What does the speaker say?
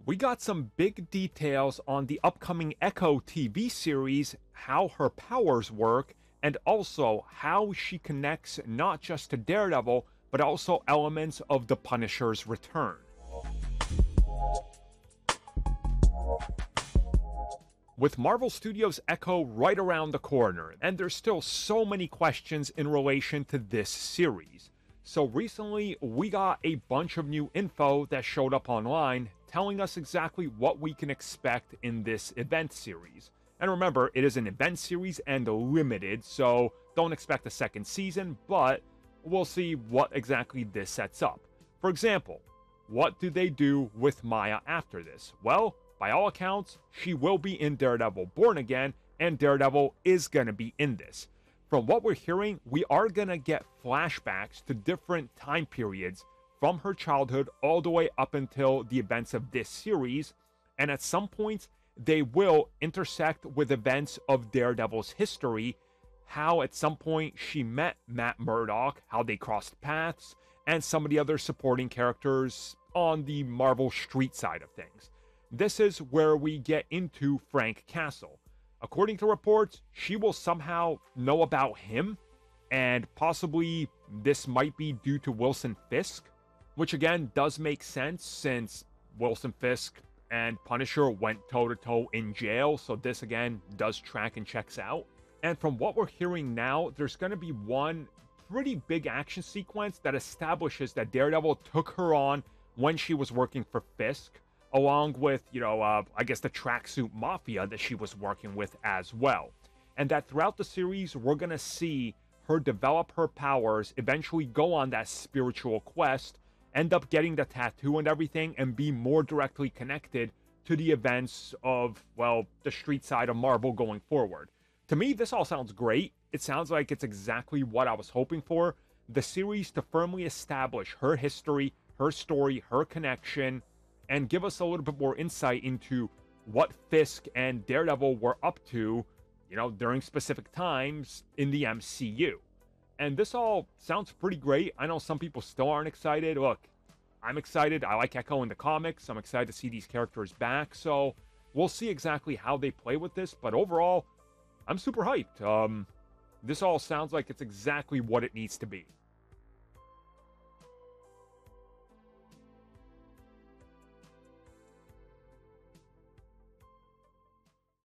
We got some big details on the upcoming Echo TV series, how her powers work, and also how she connects not just to Daredevil, but also elements of the Punisher's return. With Marvel Studios' Echo right around the corner, and there's still so many questions in relation to this series. So recently, we got a bunch of new info that showed up online, telling us exactly what we can expect in this event series. And remember, it is an event series and limited, so don't expect a second season, but we'll see what exactly this sets up. For example, what do they do with Maya after this? Well, by all accounts, she will be in Daredevil Born Again, and Daredevil is gonna be in this. From what we're hearing, we are gonna get flashbacks to different time periods from her childhood all the way up until the events of this series, and at some points, they will intersect with events of Daredevil's history, how at some point she met Matt Murdock, how they crossed paths, and some of the other supporting characters on the Marvel Street side of things. This is where we get into Frank Castle. According to reports, she will somehow know about him, and possibly this might be due to Wilson Fisk, which again does make sense since Wilson Fisk and Punisher went toe-to-toe in jail, so this again does track and checks out. And from what we're hearing now, there's going to be one pretty big action sequence that establishes that Daredevil took her on when she was working for Fisk, along with, I guess the tracksuit mafia that she was working with as well. And that throughout the series, we're going to see her develop her powers, eventually go on that spiritual quest, end up getting the tattoo and everything, and be more directly connected to the events of, well, the street side of Marvel going forward. To me, this all sounds great. It sounds like it's exactly what I was hoping for. The series to firmly establish her history, her story, her connection, and give us a little bit more insight into what Fisk and Daredevil were up to, during specific times in the MCU. And this all sounds pretty great. I know some people still aren't excited. Look, I'm excited. I like Echo in the comics. I'm excited to see these characters back. So we'll see exactly how they play with this. But overall, I'm super hyped. This all sounds like it's exactly what it needs to be.